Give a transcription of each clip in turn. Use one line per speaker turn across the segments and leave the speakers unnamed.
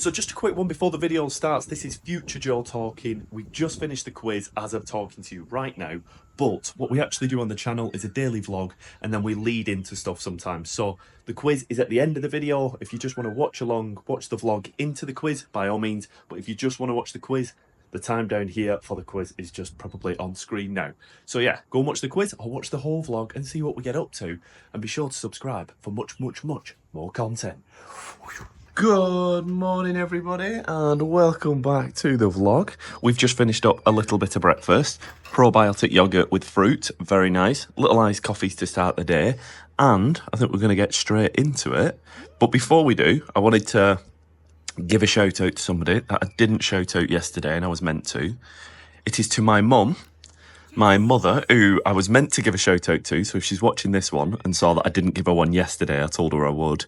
So just a quick one before the video starts. This is Future Joe talking. We just finished the quiz as I'm talking to you right now. But what we actually do on the channel is a daily vlog, and then we lead into stuff sometimes. So the quiz is at the end of the video. If you just want to watch along, watch the vlog into the quiz, by all means. But if you just want to watch the quiz, the time down here for the quiz is just probably on screen now. So yeah, go and watch the quiz or watch the whole vlog and see what we get up to. And be sure to subscribe for much more content. Good morning everybody and welcome back to the vlog. We've just finished up a little bit of breakfast. Probiotic yogurt with fruit, very nice. Little iced coffees to start the day. And I think we're going to get straight into it. But before we do, I wanted to give a shout out to somebody that I didn't shout out yesterday and I was meant to. It is to my mum, my mother, who I was meant to give a shout out to. So if she's watching this one and saw that I didn't give her one yesterday, I told her I would.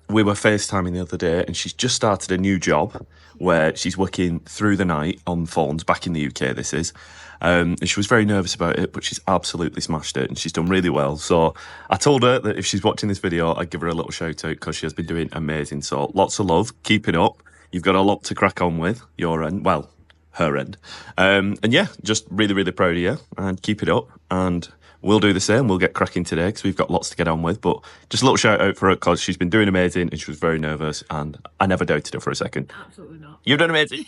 We were FaceTiming the other day and she's just started a new job where she's working through the night on phones, back in the UK this is. And she was very nervous about it, but she's absolutely smashed it and she's done really well. So I told her that if she's watching this video, I'd give her a little shout out because she has been doing amazing. So lots of love, keep it up. You've got a lot to crack on with, your end, well, her end. And yeah, just really proud of you and keep it up. And we'll do the same. We'll get cracking today because we've got lots to get on with. But just a little shout out for her because she's been doing amazing and she was very nervous and I never doubted her for a second.
Absolutely not.
You've done amazing.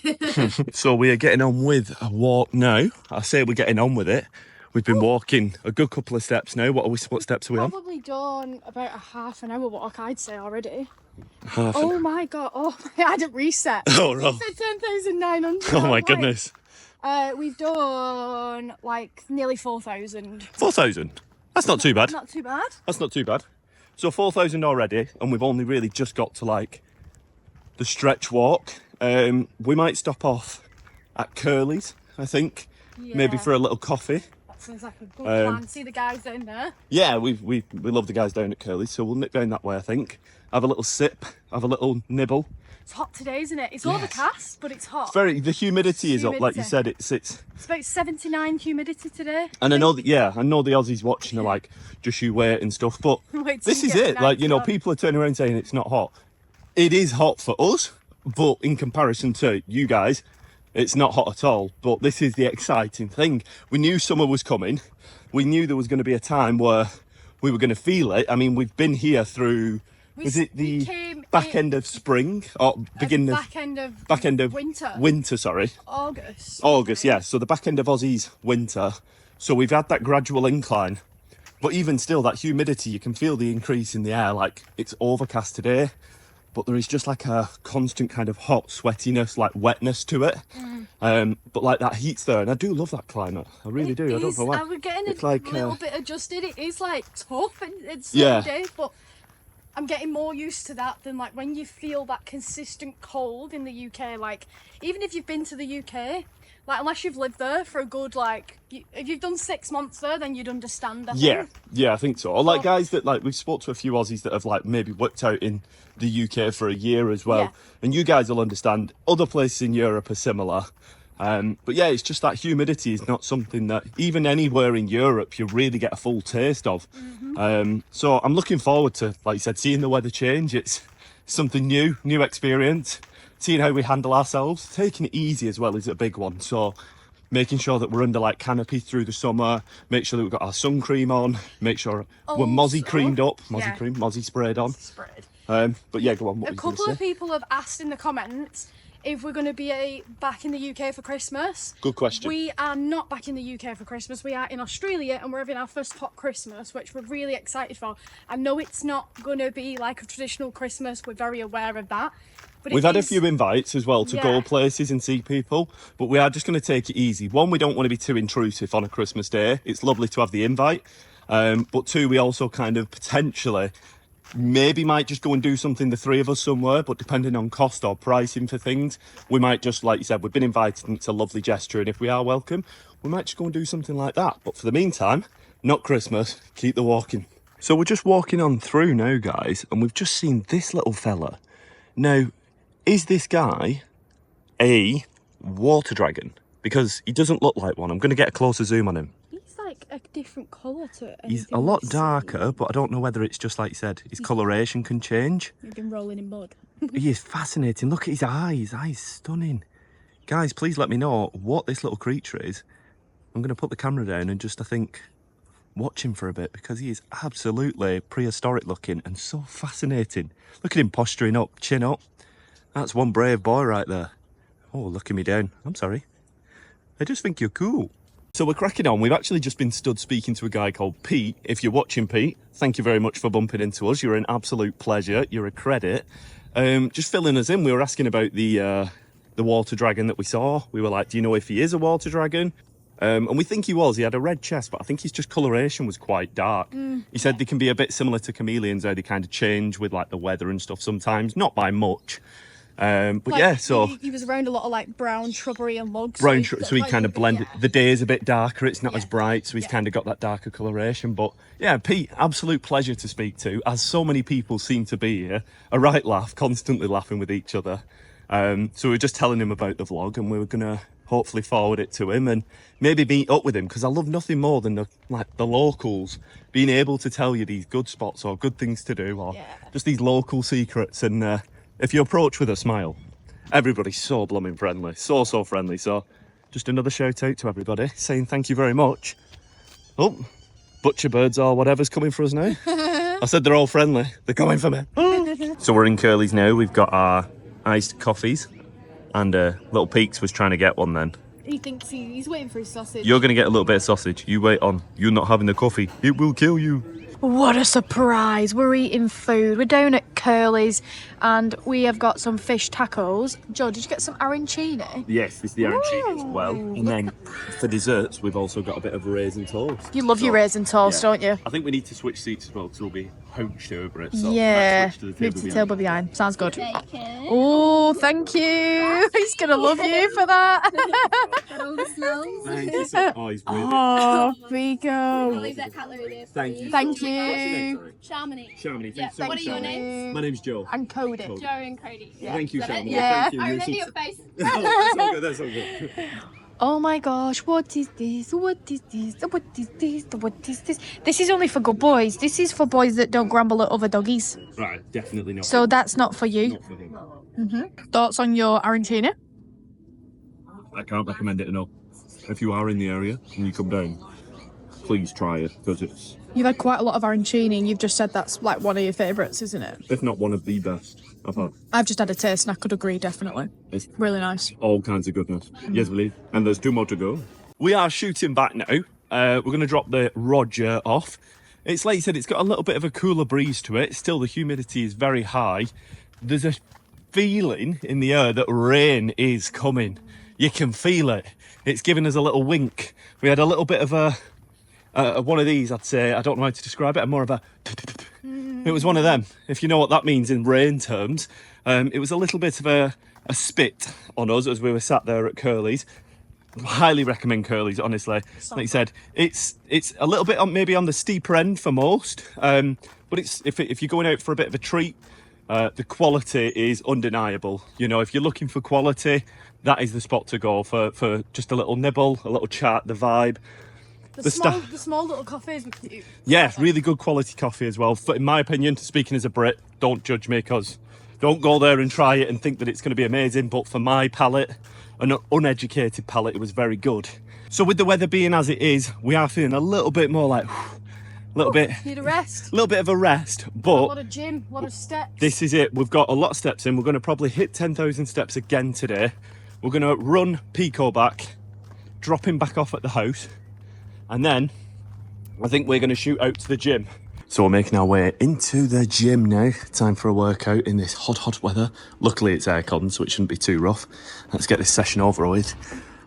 So we are getting on with a walk now. I say we're getting on with it. We've been walking a good couple of steps now. What steps are we on?
Probably done about a half an hour walk, I'd say already.
Oh
my god! Oh, I had it reset.
Oh no!
It said 10,900.
Oh my goodness!
We've done like nearly 4,000.
4,000. That's not too bad.
Not too bad.
That's not too bad. So 4,000 already, and we've only really just got to like the stretch walk. We might stop off at Curly's, I think, maybe for a little coffee.
That sounds like a good plan. See the guys down there.
Yeah, we love the guys down at Curly's, so we'll nip down that way, I think. Have a little sip, have a little nibble.
It's hot today, isn't it? It's overcast, but it's hot.
The humidity is up, like you said. It's
about 79 humidity today.
And I know that, I know the Aussies watching are like, just you wait and stuff, but this is it. Like, you know, people are turning around saying it's not hot. It is hot for us, but in comparison to you guys, it's not hot at all. But this is the exciting thing. We knew summer was coming. We knew there was going to be a time where we were going to feel it. I mean, we've been here through, was it the back end of spring or beginning of back end of winter, sorry. August, yeah. So the back end of Aussie's winter. So we've had that gradual incline. But even still, that humidity, you can feel the increase in the air. Like, it's overcast today, but there is just like a constant kind of hot sweatiness, like wetness to it. But like that heat's there, and I do love that climate. I really do. I don't know why.
We're getting a little bit adjusted. It is like tough and it's some days, but I'm getting more used to that than like when you feel that consistent cold in the UK. Like, even if you've been to the UK, like, unless you've lived there for a good, like, if you've done 6 months there, then you'd understand, I think.
Yeah, I think so. Or like guys that, like, we've spoke to a few Aussies that have like maybe worked out in the UK for a year as well. And you guys will understand. Other places in Europe are similar. But yeah, it's just that humidity is not something that even anywhere in Europe you really get a full taste of. So I'm looking forward to, like you said, seeing the weather change. It's something new experience, seeing how we handle ourselves. Taking it easy as well is a big one. So making sure that we're under like canopy through the summer, make sure that we've got our sun cream on, make sure we're mozzie creamed up, mozzie sprayed on. But yeah, go on.
A couple of people have asked in the comments if we're going to be back in the UK for Christmas.
Good question.
We are not back in the UK for Christmas. We are in Australia and we're having our first hot Christmas, which we're really excited for. I know it's not going to be like a traditional Christmas. We're very aware of that. But
we've had a few invites as well to go places and see people, but we are just going to take it easy. One, we don't want to be too intrusive on a Christmas day. It's lovely to have the invite. But two, we also kind of potentially maybe might just go and do something, the three of us somewhere, but depending on cost or pricing for things, we might just, like you said, we've been invited and it's a lovely gesture, and if we are welcome, we might just go and do something like that. But for the meantime, not Christmas, keep the walking. So we're just walking on through now, guys, and we've just seen this little fella. Now, is this guy a water dragon? Because he doesn't look like one. I'm going to get a closer zoom on him.
He's like a different colour to it.
He's a lot darker, but I don't know whether it's just like you said, his coloration can change.
You've been rolling in mud.
He is fascinating. Look at his eyes. Eyes stunning. Guys, please let me know what this little creature is. I'm going to put the camera down and just, I think, watch him for a bit because he is absolutely prehistoric looking and so fascinating. Look at him posturing up, chin up. That's one brave boy right there. Oh, looking me down. I'm sorry. I just think you're cool. So we're cracking on. We've actually just been stood speaking to a guy called Pete. If you're watching, Pete, thank you very much for bumping into us. You're an absolute pleasure. You're a credit. Just filling us in. We were asking about the water dragon that we saw. We were like, do you know if he is a water dragon? And we think he was. He had a red chest, but I think his just coloration was quite dark. He said they can be a bit similar to chameleons, how they kind of change with like the weather and stuff sometimes. Not by much. But
like,
yeah, so
he was around a lot of like brown shrubbery and logs.
brown, so he kind of blended.
Yeah.
The day is a bit darker; it's not as bright, so he's kind of got that darker coloration. But yeah, Pete, absolute pleasure to speak to, as so many people seem to be here. A right laugh, constantly laughing with each other. So we were just telling him about the vlog, and we were gonna hopefully forward it to him and maybe meet up with him, because I love nothing more than the locals being able to tell you these good spots or good things to do, or just these local secrets. And if you approach with a smile, everybody's so blooming friendly, so friendly. So just another shout out to everybody saying thank you very much. Oh, butcher birds or whatever's coming for us now. I said they're all friendly, they're coming for me. So we're in Curly's now. We've got our iced coffees, and little Peaks was trying to get one then.
He thinks he's waiting for his sausage.
You're going to get a little bit of sausage. You wait on. You're not having the coffee. It will kill you.
What a surprise. We're eating food. We're down at Curly's and we have got some fish tacos. Joe, did you get some arancini?
Yes, it's the arancini as well. And then for desserts, we've also got a bit of raisin toast.
You love your raisin toast, don't you?
I think we need to switch seats as well because we'll be hunched over it. So
Yeah,
let's switch
move to the table behind. Sounds good.
Bacon.
Oh, thank you. He's going to love you for that.
Got all the smells.
Thank you so Oh, he's really
Oh,
I'll
Picco.
leave that cutlery there.
Thank you.
Thank you.
What's your name, sorry?
Sharmony.
Sharmony,
Yeah.
thanks so
What
much,
are your
Sharmony.
names?
My name's Joe.
And Cody.
Joe and Cody.
Thank you,
Is that
Sharmony.
it?
Yeah.
Thank you.
I
You're
remember
so-
your face.
Oh, that's all good. That's all good.
Oh my gosh, what is this? What is this? What is this? What is this? This is only for good boys. This is for boys that don't grumble at other doggies.
Right, definitely not.
So that's not for you.
Not for him.
Thoughts on your arancini?
I can't recommend it enough. If you are in the area and you come down, please try it, because it's,
You've had quite a lot of arancini and you've just said that's like one of your favourites, isn't it?
if not one of the best I've had.
I've just had a taste and I could agree, definitely.
It's
Really nice.
all kinds of goodness. Yes, believe. And there's 2 more to go. We are shooting back now. We're going to drop the Roger off. It's like you said, it's got a little bit of a cooler breeze to it. Still, the humidity is very high. There's a feeling in the air that rain is coming. You can feel it. It's giving us a little wink. We had a little bit of a one of these, I'd say. I don't know how to describe it. More of a... It was one of them, if you know what that means in rain terms. It was a little bit of a spit on us as we were sat there at Curly's. Highly recommend Curly's, honestly. Like you said, it's a little bit maybe on the steeper end for most, but it's if you're going out for a bit of a treat, the quality is undeniable. You know, if you're looking for quality, that is the spot to go for just a little nibble, a little chat, the vibe.
The small little coffees.
Yeah, really good quality coffee as well. In my opinion, speaking as a Brit, don't judge me, because don't go there and try it and think that it's going to be amazing. But for my palate, an uneducated palate, it was very good. So with the weather being as it is, we are feeling a little bit more like,
Need a rest.
a little bit of a rest.
A
But
lot of gym, a lot of steps.
this is it. We've got a lot of steps in. We're going to probably hit 10,000 steps again today. We're going to run Picco back, drop him back off at the house, and then I think we're going to shoot out to the gym. So we're making our way into the gym now. Time for a workout in this hot weather. Luckily it's aircon, so it shouldn't be too rough. Let's get this session over with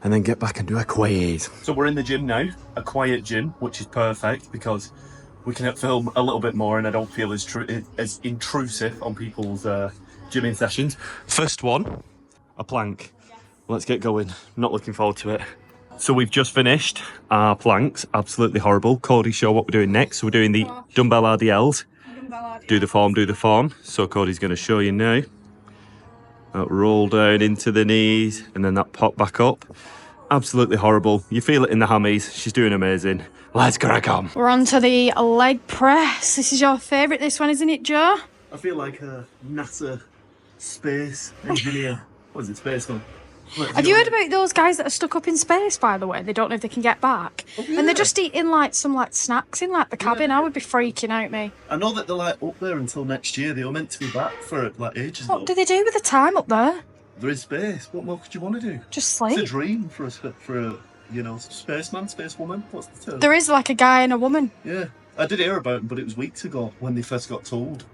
and then get back and do a quiz. So we're in the gym now, a quiet gym, which is perfect because we can film a little bit more and I don't feel as intrusive on people's gymming sessions. First one, a plank. Let's get going. Not looking forward to it. So we've just finished our planks. Absolutely horrible. Cody, show what we're doing next. So we're doing the dumbbell RDLs. Do the form. So Cody's going to show you now. That roll down into the knees and then that pop back up. Absolutely horrible. You feel it in the hammies. She's doing amazing. Let's crack on.
We're on to the leg press. This is your favourite, this one, isn't it, Joe?
I feel like a NASA Space engineer. What is it? Space one.
Have you heard about those guys that are stuck up in space, by the way? They don't know if they can get back.
Oh,
And they're
yeah.
just eating like some like snacks in like the cabin. I would be freaking out, me.
I know that they're like up there until next year. They were meant to be back for like ages.
What do they do with the time up there?
They're in space. What more could you want to do?
Just
It's a
sleep.
dream for a spaceman, spacewoman. What's the term?
There is like a guy and a woman.
Yeah, I did hear about them, but it was weeks ago when they first got told.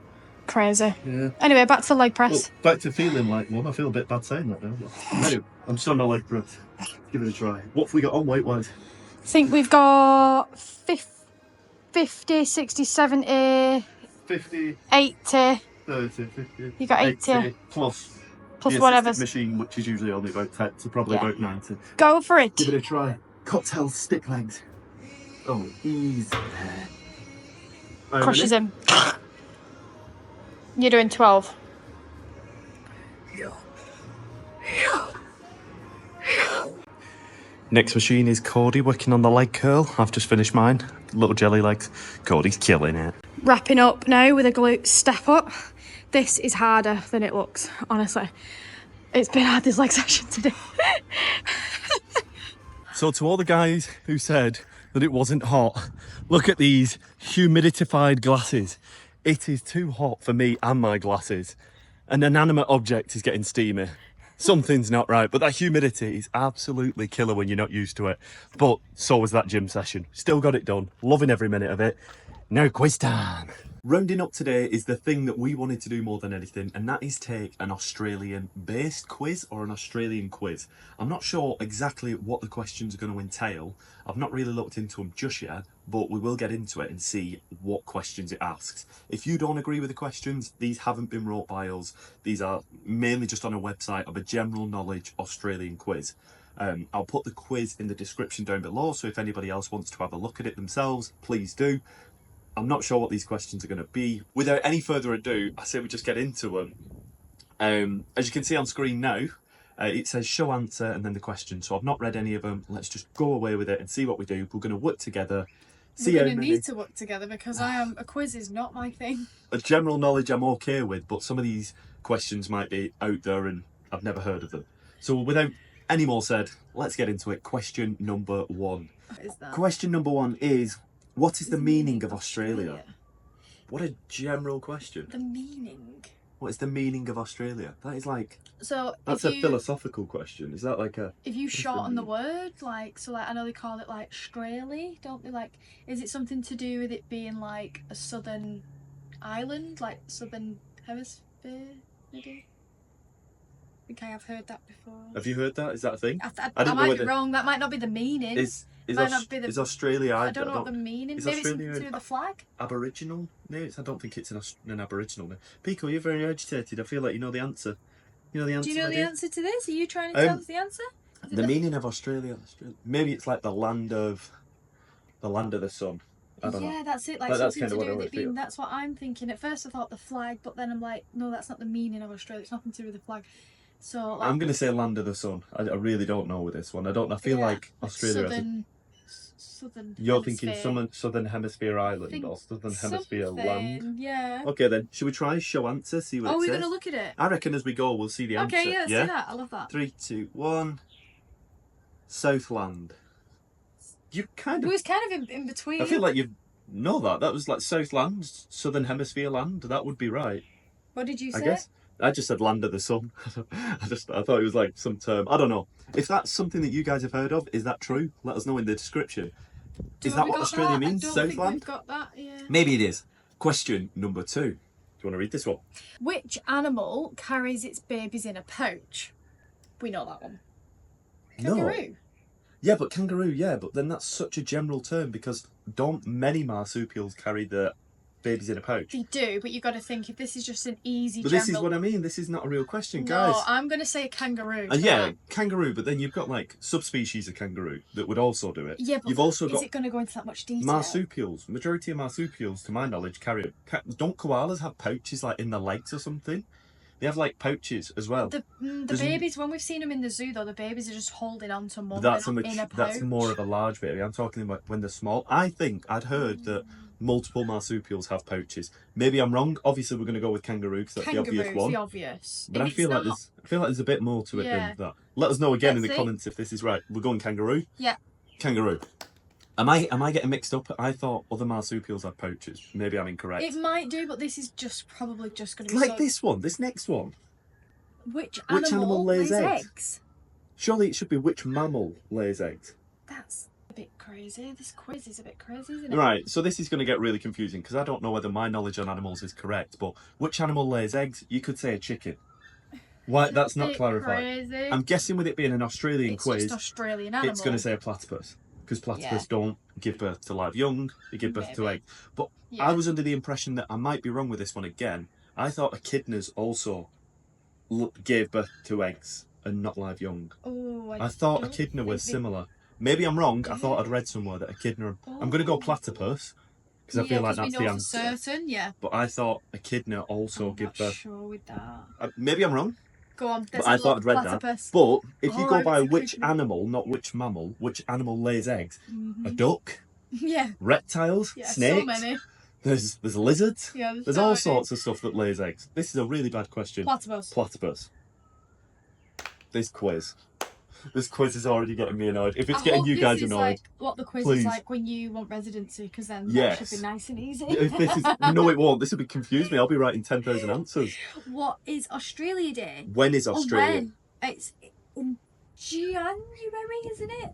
Crazy.
Yeah.
Anyway, back to the leg press.
Well, back to feeling like one. I feel a bit bad saying that now. No, I'm just on my leg press. Give it a try. What have we got on weight-wise?
I think we've got 50, 60, 70,
50,
80.
30, 50.
You got 80.
Plus
Plus
the
whatever.
assisted machine, which is usually only about 10, so probably
Yeah.
about 90.
Go for it.
Give it a try. Cocktail stick legs. Oh, easy.
Crushes him. You're doing 12.
Next machine is Cody working on the leg curl. I've just finished mine. Little jelly legs. Cody's killing it.
Wrapping up now with a glute step up. This is harder than it looks, honestly. It's been hard this leg session today.
So to all the guys who said that it wasn't hot, look at these humidified glasses. It is too hot for me and my glasses. An inanimate object is getting steamy. Something's not right, but that humidity is absolutely killer when you're not used to it. But so was that gym session. Still got it done. Loving every minute of it. Now quiz time. Rounding up today is the thing that we wanted to do more than anything, and that is take an Australian-based quiz or an Australian quiz. I'm not sure exactly what the questions are going to entail. I've not really looked into them just yet, but we will get into it and see what questions it asks. If you don't agree with the questions, these haven't been wrote by us. These are mainly just on a website of a general knowledge Australian quiz. I'll put the quiz in the description down below, so if anybody else wants to have a look at it themselves, please do. I'm not sure what these questions are going to be. Without any further ado, I say we just get into them. As you can see on screen now, it says show answer and then the question. So I've not read any of them. Let's just go away with it and see what we do. We're going to work together. See
We're
how
going to
many.
need to work together because a quiz is not my thing.
A general knowledge I'm okay with, but some of these questions might be out there and I've never heard of them. So without any more said, let's get into it. Question number 1.
What is that?
Question number 1 is, what is the meaning of Australia? What a general question.
The meaning.
What is the meaning of Australia? That is like,
So
that's a philosophical question. Is that like a...
if you
the
shorten the
meaning?
word, like, so like I know they call it like Straley, don't they? Like, is it something to do with it being like a southern island, like southern hemisphere, maybe? I think I have heard that before.
Have you heard that? Is that a thing?
I
I don't know
might be
whether-
wheron. That might not be the meaning. Might not be the-
is Australia...
I don't know what the meaning.
is
Maybe it's
Australia
something to do with the flag.
Aboriginal names? I don't think it's an Aboriginal name. Picco, you're very agitated. I feel like you know the answer. You know the answer?
Do you know
my
the
dear?
answer to this? Are you trying to tell us the answer? Is it
The meaning of Australia... Maybe it's like the land of the sun. I don't know.
Yeah, that's it. Like
That's
something
kinda
to
what
do
I
with
would
it being.
feel.
That's what I'm thinking. At first, I thought the flag, but then I'm like, no, that's not the meaning of Australia. It's nothing to do with the flag. So like,
I'm going to say land of the sun. I really don't know with this one. I feel
yeah,
like Australia has a...
southern.
You're
hemisphere.
thinking southern hemisphere island
Think
or southern hemisphere land.
something, Yeah.
Okay then, should we try show answer, see what
Oh,
it
we're
says?
gonna look at it.
I reckon as we go we'll see the answer.
Okay, yeah, let's do that. I love that.
3, 2, 1. Southland. You kind
It
of...
was kind of in between.
I feel like you know that. That was like Southland, southern hemisphere land. That would be right.
What did you say?
I guess. I just said land of the sun. I thought it was like some term. I don't know. If that's something that you guys have heard of, is that true? Let us know in the description. Is that what Australia means?
I don't think
Southland?
we've got that. Yeah.
Maybe it is. Question number 2. Do you want to read this one?
Which animal carries its babies in a pouch? We know that one.
No.
Kangaroo.
Yeah, but kangaroo, yeah, but then that's such a general term because don't many marsupials carry their babies in a pouch?
They do, but you've got to think if this is just an easy
But
general...
this is what I mean. This is not a real question,
No,
guys.
I'm going to say kangaroo.
Yeah, kangaroo, but then you've got like subspecies of kangaroo that would also do it.
Yeah, but
you've also
is
got
it going to go into that much detail?
marsupials. Majority of marsupials, to my knowledge, carry. Don't koalas have pouches like in their legs or something? They have like pouches as well.
The babies, when we've seen them in the zoo, though, the babies are just holding on to mum.
That's
they're not in a pouch.
that's more of a large baby. I'm talking about when they're small. I think I'd heard that multiple marsupials have pouches. Maybe I'm wrong. Obviously, we're going to go with kangaroo because that's the obvious
Kangaroo's
one.
the obvious.
But
If
I feel
it's
like there's a bit more to it
Yeah.
than that. Let us know again in
Let's
the
see.
comments if this is right. We're going kangaroo.
Yeah.
Kangaroo. Am I getting mixed up? I thought other marsupials had pouches. Maybe I'm incorrect.
It might do, but this is probably just going to be
Like this one, this next one.
Which
Which animal lays eggs?
eggs?
Surely it should be which mammal lays eggs.
That's a bit crazy. This quiz is a bit crazy, isn't it?
Right, so this is going to get really confusing because I don't know whether my knowledge on animals is correct, but which animal lays eggs? You could say a chicken. Why? That's not clarified.
Crazy.
I'm guessing with it being an Australian
It's
quiz,
just Australian animal.
it's going to say a platypus. Because platypus don't give birth to live young, they give birth to
Maybe.
eggs. But
Yeah.
I was under the impression that I might be wrong with this one again. I thought echidnas also gave birth to eggs and not live young.
Oh,
I thought
don't
echidna was
think they-
similar. Maybe I'm wrong. I thought I'd read somewhere that echidna. I'm going to go platypus because I feel like that's
we
the
know for
answer.
certain, yeah.
But I thought echidna also
I'm
give
not
birth.
sure with that.
Maybe I'm wrong.
Go on.
But I thought I'd read that.
Platypus.
But if you
Oh,
go
I
by
was
which
thinking-
animal, not which mammal, which animal lays eggs?
Mhm.
A duck,
Yeah.
reptiles,
Yeah.
snakes.
So many.
There's lizards.
Yeah.
There's
so
all
many.
sorts of stuff that lays eggs. This is a really bad question.
Platypus.
Platypus. This quiz is already getting me annoyed. If it's
I
getting
hope
you
this
guys
is
annoyed,
like what the quiz
please.
is like when you want residency, because then
Yes.
that should be nice and easy.
if this is no, it won't. This will be confuse me. I'll be writing 10,000 answers.
What is Australia Day?
When is
Or
Australia?
when? It's in January, isn't it?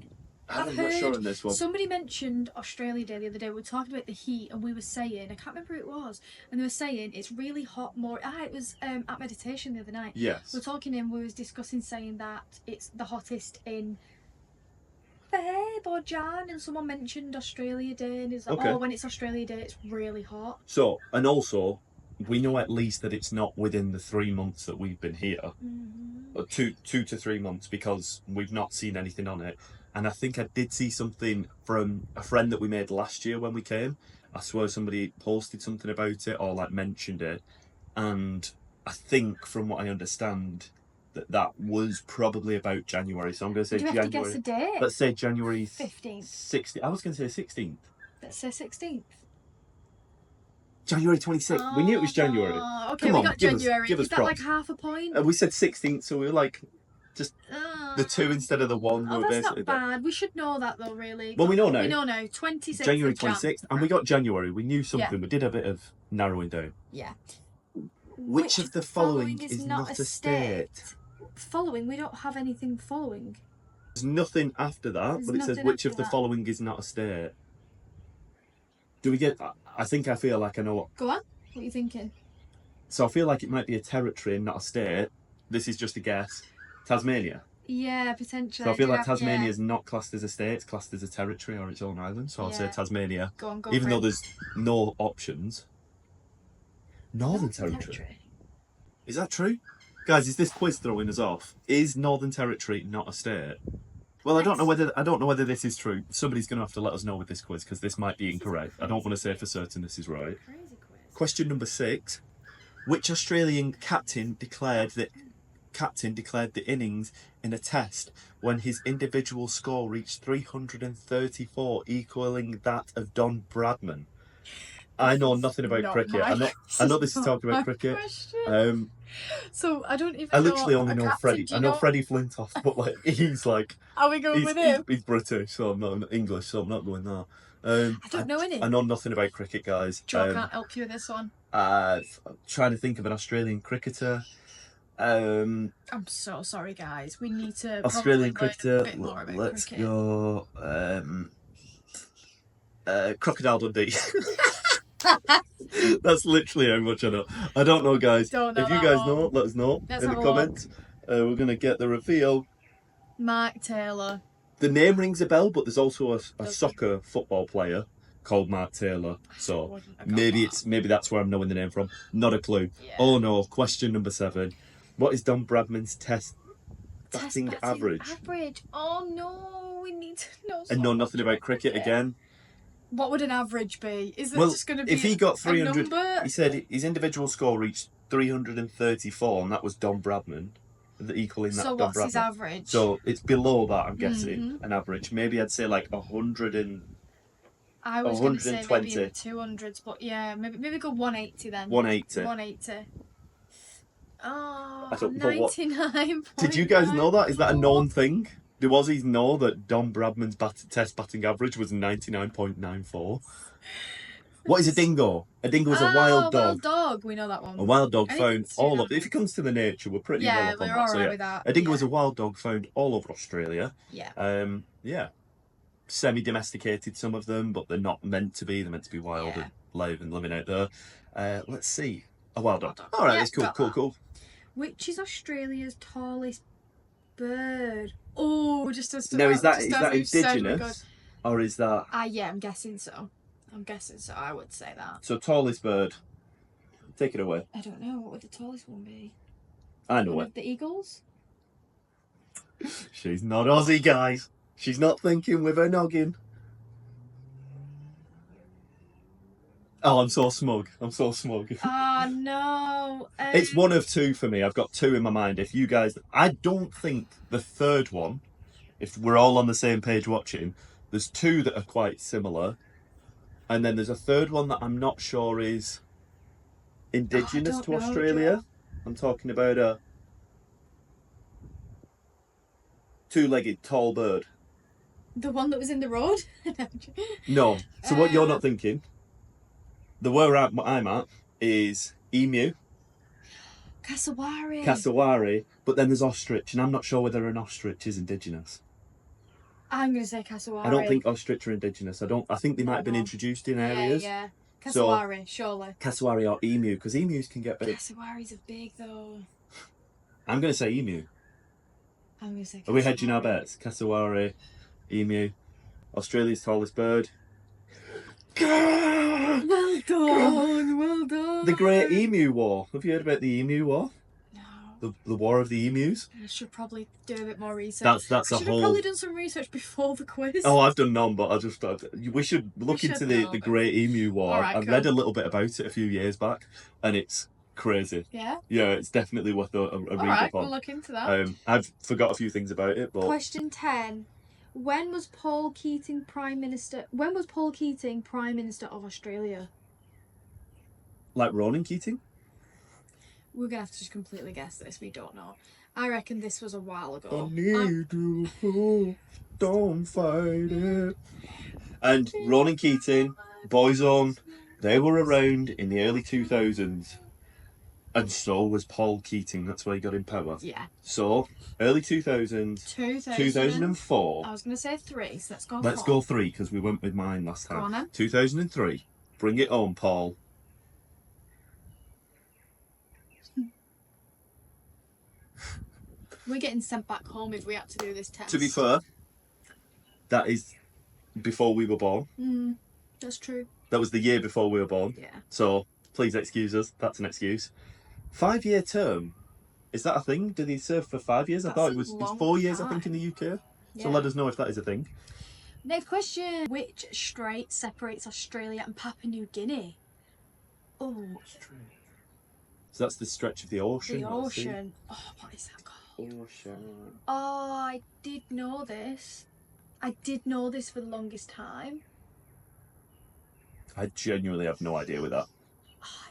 I'm
I've
not sure
heard
on this one.
Somebody mentioned Australia Day the other day. We were talking about the heat, and we were saying, I can't remember who it was, and they were saying it's really hot. It was at meditation the other night.
Yes.
We were talking, and we was discussing saying that it's the hottest in Feb or Jan, and someone mentioned Australia Day, and it's like,
Okay.
oh, when it's Australia Day, it's really hot.
So, and also, we know at least that it's not within the 3 months that we've been here.
Mm-hmm.
Or 2 to 3 months, because we've not seen anything on it. And I think I did see something from a friend that we made last year when we came. I swear somebody posted something about it or like mentioned it. And I think from what I understand that was probably about January. So I'm going to say
Do you have to
January.
guess a date?
Let's say January
15th.
16th. I was going to say 16th.
Let's say 16th.
January 26th. We knew it was January.
Okay,
Come
we
on,
got
give us-
January.
give us
Is that like
props.
half a point?
We said 16th, so we were like the 2 instead of the 1.
Oh,
we were
that's
basically
not bad. We should know that though, really.
Well, we know now.
We know now. 26th
January
of Jan.
26th, and we got January. We knew something.
Yeah.
We did a bit of narrowing down.
Yeah.
Which of the following is not a state?
Following? We don't have anything following.
There's nothing after that,
There's
but it says
nothing
which
after
of the
that.
following is not a state. Do we get? I think I feel like I know what.
Go on. What are you thinking?
So I feel like it might be a territory and not a state. This is just a guess. Tasmania.
Yeah, potentially.
So I feel like
Yeah.
Tasmania is not classed as a state, it's classed as a territory or its own island. So I'll say
Yeah.
Tasmania.
Go on, go
Even
for
though
it.
there's no options. Northern Territory.
Territory.
Is that true? Guys, is this quiz throwing us off? Is Northern Territory not a state? Well, I don't know whether this is true. Somebody's going to have to let us know with this quiz because this might be incorrect. I don't want to say for certain this is right.
Crazy quiz.
Question number 6. Which Australian captain declared the innings in a test when his individual score reached 334, equaling that of Don Bradman? I know nothing about
Not
cricket.
my-
I know this is
not
talking about
my
cricket.
question. So I don't even.
I literally only
a
know
captain.
Freddie.
Do
I
you
know Freddie Flintoff, but like he's like
Are we going with him?
he's British, so I'm not English, so I'm not going there.
I don't know any.
I know nothing about cricket, guys.
Joe can't help you with this one.
I'm trying to think of an Australian cricketer.
I'm so sorry, guys. We need to
Australian
probably learn
cricketer.
a bit more about
Let's
cricket.
go. Crocodile Dundee. That's literally how much I know. I don't know, guys.
Don't know
If you
that
guys
one.
know, let us know
Let's
in the
have a look.
comments. We're gonna get the reveal.
Mark Taylor.
The name rings a bell, but there's also a
Does
soccer football player called Mark Taylor. So
Wouldn't have got
maybe
that.
maybe that's where I'm knowing the name from. Not a clue.
Yeah.
Oh no! Question number 7. What is Don Bradman's
Test
batting average?
Average. Oh no, we need to know.
And
so
know
much
nothing about cricket again.
What would an average be? Is it
Well,
just going to be
if he got 300,
number?
he said his individual score reached 334, and that was Don Bradman, equaling that
So
Don
what's his
Bradman.
average?
So it's below that, I'm guessing,
Mm-hmm.
an average. Maybe I'd say like 100 and
I was going to say maybe in
120.
the 200s, but yeah, maybe go 180 then.
180.
180. Oh,
I don't know what-
99.
Did you guys know that? Is that a known thing? Do Aussies know that Don Bradman's test batting average was 99.94? What is a dingo? A dingo is a wild dog.
Wild dog. We know that one.
A wild dog
Anything
found
to do
all
with
over. If it comes to the nature, we're pretty
Yeah,
well up on
we're
that.
alright
So,
with that.
a dingo
yeah.
is a wild dog found all over Australia.
Yeah.
Yeah. Semi-domesticated, some of them, but they're not meant to be. They're meant to be wild
Yeah.
and live and living out there. Let's see. A wild dog.
Wild dog.
All right,
Yeah,
that's cool,
got
cool,
that.
cool.
Which is Australia's tallest bird? Oh, just as
Now, is that
we've said, we're
indigenous? Or is that...
yeah, I'm guessing so. I would say that.
So, tallest bird. Take it away.
I don't know. What would the tallest one be?
I know
One
it.
of the eagles?
She's not Aussie, guys. She's not thinking with her noggin. Oh, I'm so smug.
Oh, no.
It's one of two for me. I've got two in my mind. If you guys... I don't think the third one, if we're all on the same page watching, there's two that are quite similar. And then there's a third one that I'm not sure is indigenous to
don't know,
Australia.
Joe.
I'm talking about a two-legged tall bird.
The one that was in the road?
No. So what you're not thinking, the where I'm at is emu, cassowary, but then there's ostrich, and I'm not sure whether an ostrich is indigenous.
I'm going to say cassowary.
I don't think ostrich are indigenous. I think they might have been
No.
introduced in areas.
Yeah. Cassowary, surely.
Cassowary or emu, because emus can get big.
Cassowaries are big, though.
I'm going to say emu.
I'm going to say
Are we hedging our
cassowary.
bets? Cassowary, emu, Australia's tallest bird.
Well done, well done.
The Great Emu War. Have you heard about the Emu War?
No,
The War of the Emus?
I should probably do a bit more research.
That's
I
a
should
whole...
have probably done some research before the quiz.
Oh, I've done none, but we should look
should
into
know,
the
but-
Great Emu War.
Alright,
I read
cool.
a little bit about it a few years back, and it's crazy.
Yeah?
Yeah, it's definitely worth a read
Alright,
up on.
we'll look into that.
I've forgot a few things about it, but
Question 10. When was Paul Keating Prime Minister of Australia?
like Ronan Keating?
We're going to have to just completely guess this. We don't know. I reckon this was a while ago.
Don't fight it. And Ronan Keating, Boyzone, they were around in the early 2000s. And so was Paul Keating. That's why he got in power.
Yeah.
So, early 2000s, 2004.
I was going to say 3, so let's go
Let's
4.
go 3 because we went with mine last time.
Go on then.
2003. Bring it on, Paul.
We're getting sent back home if we had to do this test.
To be fair, that is before we were born.
That's true.
That was the year before we were born.
Yeah.
So, please excuse us. That's an excuse. 5-year term. Is that a thing? Do they serve for 5 years? I
That's
thought
a
it was
long
4 years, I
time.
think, in the UK. So
Yeah.
let us know if that is a thing.
Next question. Which strait separates Australia and Papua New Guinea? Oh,
So that's the stretch of the ocean.
the
not sea.
ocean. Oh, what is that called?
Ocean.
Oh, I did know this. I did know this for the longest time.
I genuinely have no idea with that.
Oh,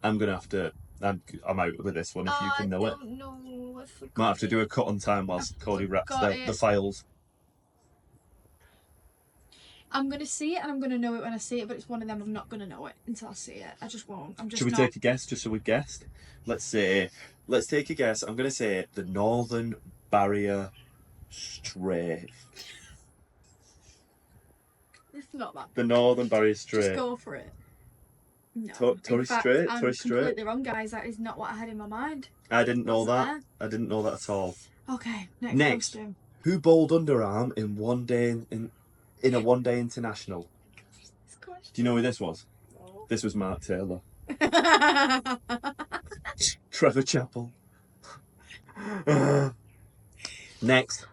I'm going to have to... I'm out with this one if you can know it.
I don't know. I forgot
Might have to
it.
do a cut on time whilst
I
Cody wraps
forgot
the
it.
files.
I'm going to see it and I'm going to know it when I see it, but it's one of them I'm not going to know it until I see it. I just won't. I'm just
Should we
not.
take a guess just so we've guessed? Let's take a guess. I'm going to say the Northern Barrier Strait.
It's not that.
The Northern Barrier Strait.
Just go for it. No.
Torres
In fact,
Strait?
I'm
Torres Strait?
completely wrong, guys. That is not what I had in my mind.
I didn't know
Wasn't
that. I didn't know that at all.
Okay,
Next.
question.
Who bowled underarm in a one-day international?
This question.
Do you know who this was? This was Mark Taylor. Trevor Chappell. Next.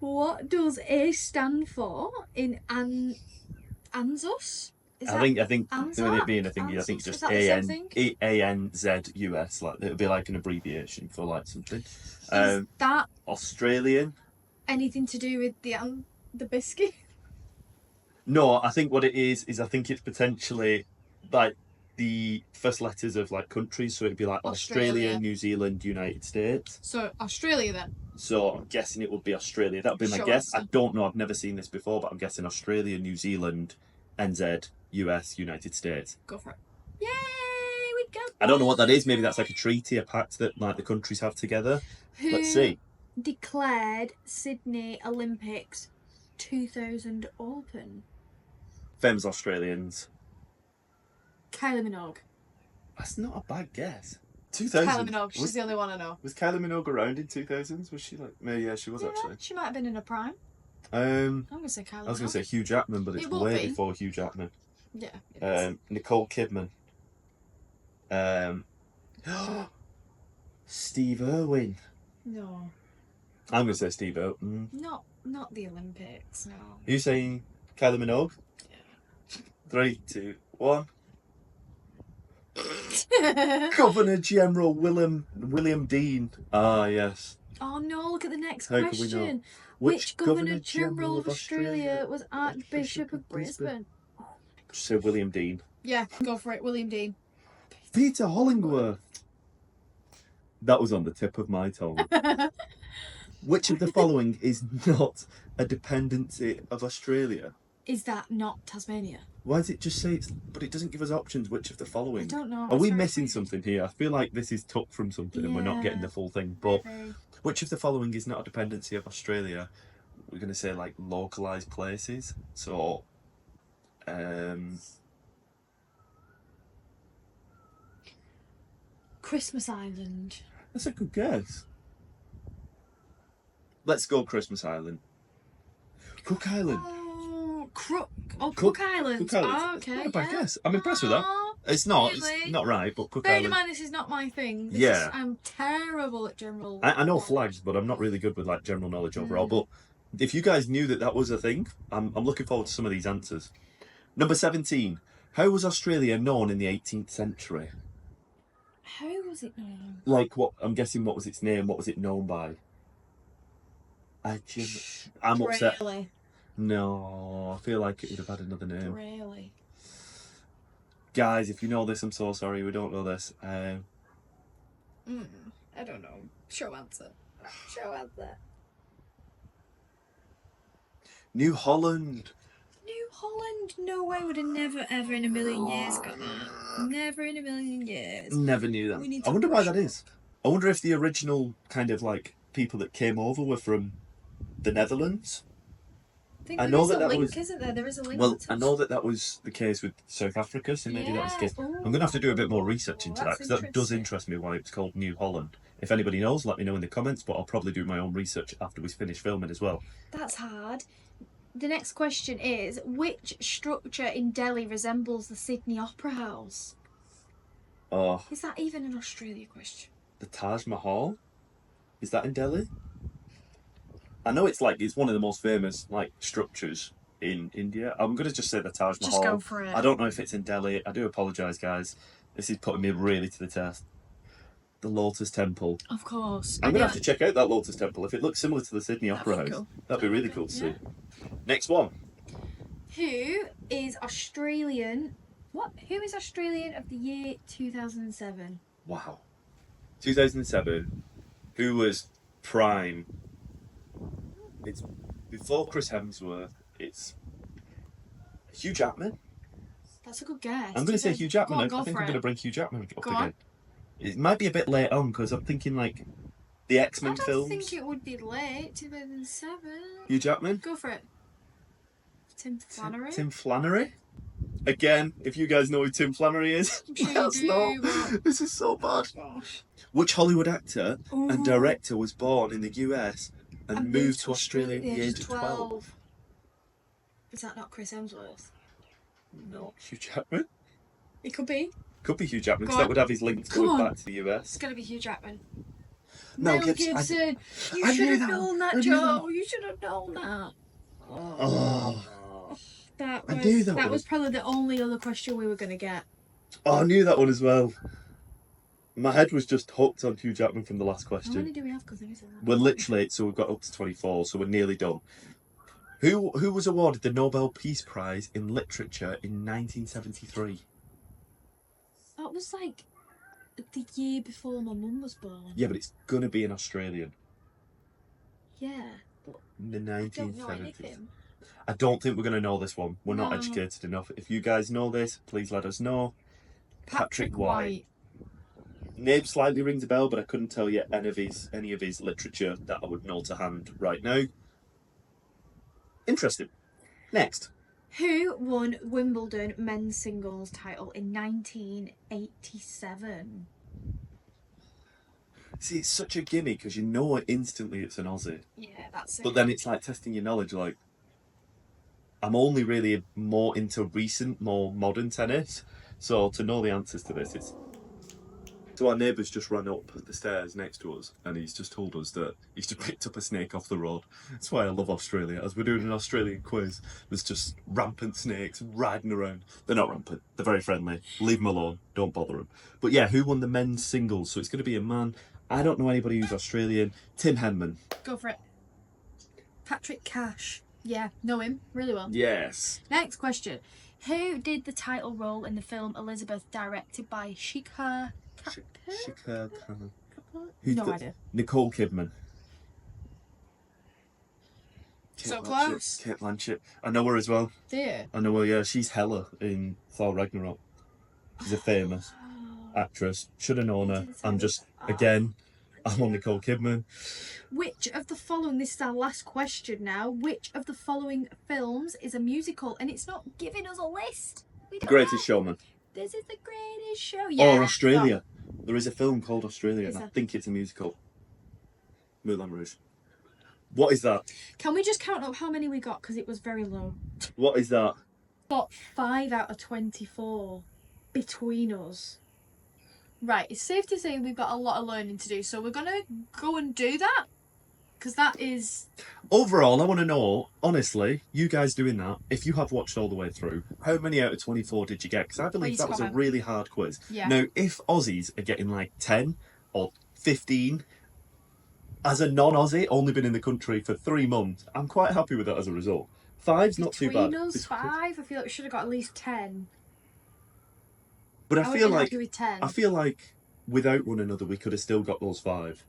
What does A stand for in ANZUS? Is
I think
Anzac?
with it being a thing, I
Anzac?
think
Is
just
that the same thing?
ANZUS, like it would be like an abbreviation for like something.
Is that
Australian.
anything to do with the biscuit?
No, I think what it is I think it's potentially like the first letters of like countries. So it'd be like Australia,
Australia.
New Zealand, United States.
So Australia then.
So I'm guessing it would be Australia. That would be my
Sure
guess. I
answer.
don't know. I've never seen this before, but I'm guessing Australia, New Zealand, NZ, US, United States.
Go for it. Yay! We got.
I don't know what that is. Maybe that's like a treaty, a pact that like the countries have together. Let's see.
Declared Sydney Olympics 2000 Open.
Famous Australians.
Kylie Minogue.
That's not a bad guess. 2000.
Kylie Minogue. She's the only one I know.
Was Kylie Minogue around in 2000s? Was she like? No, yeah, she was actually.
She might have been in her prime.
I'm
gonna say Kylie.
I was going
Minogue.
to say Hugh Jackman, but it's
It will
way
be.
before Hugh Jackman.
Yeah. it is.
Nicole Kidman. Steve Irwin.
No.
I'm going to say Steve Irwin.
Not the Olympics. No.
Are you saying Kylie Minogue?
Yeah.
3, 2, 1. Governor General William Dean. Ah, yes.
Oh no! Look at the next
How could we know?
question. Which Governor General of Australia was Archbishop of Brisbane?
Just say William Dean.
Yeah, go for it, William Dean.
Peter Hollingworth. That was on the tip of my tongue. Which of the following is not a dependency of Australia?
Is that not Tasmania?
Why does it just say it's... But it doesn't give us options, which of the
I
following?
don't know.
Are we
Sorry.
missing something here? I feel like this is took from something and we're not getting
Yeah.
the full thing. But
Maybe.
which of the following is not a dependency of Australia? We're going to say like localised places. So,
Christmas Island.
that's a good guess. Let's go Christmas Island. Cook Island.
Oh, Cook
Cook-
Island.
Cook Island.
Oh,
It's
okay.
not a bad
yeah.
guess. I'm impressed with that.
Oh,
It's not.
really?
It's not right, but Cook
Bearing in
Island.
mind, this is not my thing.
Yeah.
I'm terrible at general.
I know flags, but I'm not really good with like general knowledge overall. But if you guys knew that that was a thing, I'm looking forward to some of these answers. Number 17. How was Australia known in the 18th century?
How was it known?
Like what? I'm guessing. What was its name? What was it known by? I'm upset.
Really?
No, I feel like it would have had another name.
Really?
Guys, if you know this, I'm so sorry. We don't know this.
I don't know. Show answer. Show answer.
New Holland.
New Holland? No way. Would have never, ever in a million years got that. Never in a million years.
Never knew
We need
that. I
to
wonder why
brush
that is. I wonder if the original kind of like people that came over were from the Netherlands.
think
I
there
know
is
that
a
that
link,
was-
isn't there? There is a link.
Well,
to-
I know that that was the case with South Africa, so maybe that was the case.
Yeah.
I'm going to have to do a bit more research into that
That's
because that does
interesting.
interest me why it's called New Holland. If anybody knows, let me know in the comments, but I'll probably do my own research after we finish filming as well.
That's hard. The next question is, which structure in Delhi resembles the Sydney Opera House?
Oh,
Is that even an Australia question?
the Taj Mahal? Is that in Delhi? I know it's one of the most famous like structures in India. I'm going to just say the Taj Mahal.
Just go for it.
I don't know if it's in Delhi. I do apologise, guys. This is putting me really to the test. The Lotus Temple.
Of course.
I'm going to have to check out that Lotus Temple. If it looks similar to the Sydney Opera
That'd be
House,
cool.
that'd be really cool to see. Next one.
Who is Australian? What? Who is Australian of the year 2007?
Wow. 2007. Who was prime? It's before Chris Hemsworth. It's Hugh Jackman.
That's a good guess.
I'm going to say Hugh Jackman.
Go on,
I
go
think
for
I'm going to
it.
bring Hugh Jackman up
Go
again.
on.
It might be a bit late on because I'm thinking like the
I
X-Men
don't
films.
think it would be late. 2007.
Hugh Jackman.
Go for it. Tim Flannery.
Tim Flannery. Again, if you guys know who Tim Flannery is,
I'm sure you
that's
do,
not.
but-
This is so bad.
Gosh.
Which Hollywood actor
Ooh.
and director was born in the US and moved to Australia at the age of 12?
Is that not Chris Hemsworth?
No, Hugh Jackman.
It could be.
Could be Hugh Jackman
Go
because that
on.
would have his link
Come
going
on.
back to the US.
It's gonna be Hugh Jackman.
Mel
Mel
Gibson.
Gibson. You
I
should
knew
have
that.
known
I
that,
knew
Joe. You should have known that.
Oh,
That
I
was,
knew that
that
one.
was probably the only other question we were gonna get.
oh, I knew that one as well. My head was just hooked on Hugh Jackman from the last
How many
question.
do we have? Because there is a lot.
We're literally, so we've got up to 24, so we're nearly done. Who was awarded the Nobel Peace Prize in Literature in 1973?
That was like the year before my mum was born.
Yeah, but it's gonna be an Australian.
Yeah. But
In the
I don't know
1970s.
anything.
I don't think we're gonna know this one. We're not
No.
educated enough. If you guys know this, please let us know. Patrick White. Name slightly rings a bell, but I couldn't tell you any of his literature that I would know to hand right now. Interesting. Next.
Who won Wimbledon men's singles title in 1987?
See, it's such a gimme because you know it instantly it's an Aussie.
Yeah, that's it.
But then it's like testing your knowledge. Like, I'm only really more into recent, more modern tennis. So to know the answers to this, it's... So our neighbour's just ran up the stairs next to us and he's just told us that he's just picked up a snake off the road. That's why I love Australia. As we're doing an Australian quiz, there's just rampant snakes riding around. They're not rampant. They're very friendly. Leave them alone. Don't bother them. But yeah, who won the men's singles? So it's going to be a man. I don't know anybody who's Australian. Tim Henman.
Go for it. Patrick Cash. Yeah, know him really well.
Yes.
Next question. Who did the title role in the film Elizabeth, directed by Shikha
Shikha Khan.
No idea.
Nicole Kidman.
So
Blanchett.
close.
Kate Blanchett. I know her as well.
Do you?
I know her, yeah. She's Hela in Thor Ragnarok. She's a famous actress. Should have known her. I'm just, again, I'm on Nicole Kidman.
Which of the following, this is our last question now, which of the following films is a musical? And it's not giving us a list. We
The
don't
Greatest
know.
Showman.
This is the greatest show.
Or Australia. There is a film called Australia,
Is
and I
there?
think it's a musical. Moulin Rouge. What is that?
Can we just count up how many we got? Because it was very low.
What is that?
Got 5 out of 24 between us.
Right, it's safe to say we've got a lot of learning to do, so we're gonna go and do that. Because that is...
Overall, I want to know, honestly, you guys doing that, if you have watched all the way through, how many out of 24 did you get? Because I believe
Please
that was a
comment.
really hard quiz.
Yeah.
Now, if Aussies are getting like 10 or 15, as a non-Aussie, only been in the country for 3 months, I'm quite happy with that as a result. 5's not too bad.
Between us, 5. I feel like we should have got at least 10.
But I
would've
feel
been
like
happy with 10.
I feel like without one another, we could have still got those 5.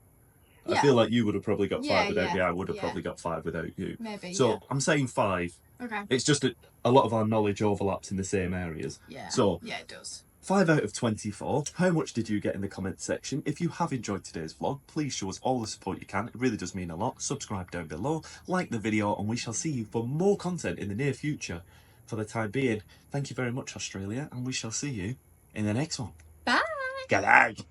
I
Yeah.
feel like you would have probably got 5
Yeah,
without me.
yeah,
I would have
yeah.
probably got 5 without you.
Maybe,
So
yeah.
I'm saying 5.
Okay.
It's just a lot of our knowledge overlaps in the same areas.
Yeah.
So
Yeah, it does.
5 out of 24. How much did you get in the comments section? If you have enjoyed today's vlog, please show us all the support you can. It really does mean a lot. Subscribe down below, like the video, and we shall see you for more content in the near future. For the time being, thank you very much, Australia, and we shall see you in the next one.
Bye.
Good night.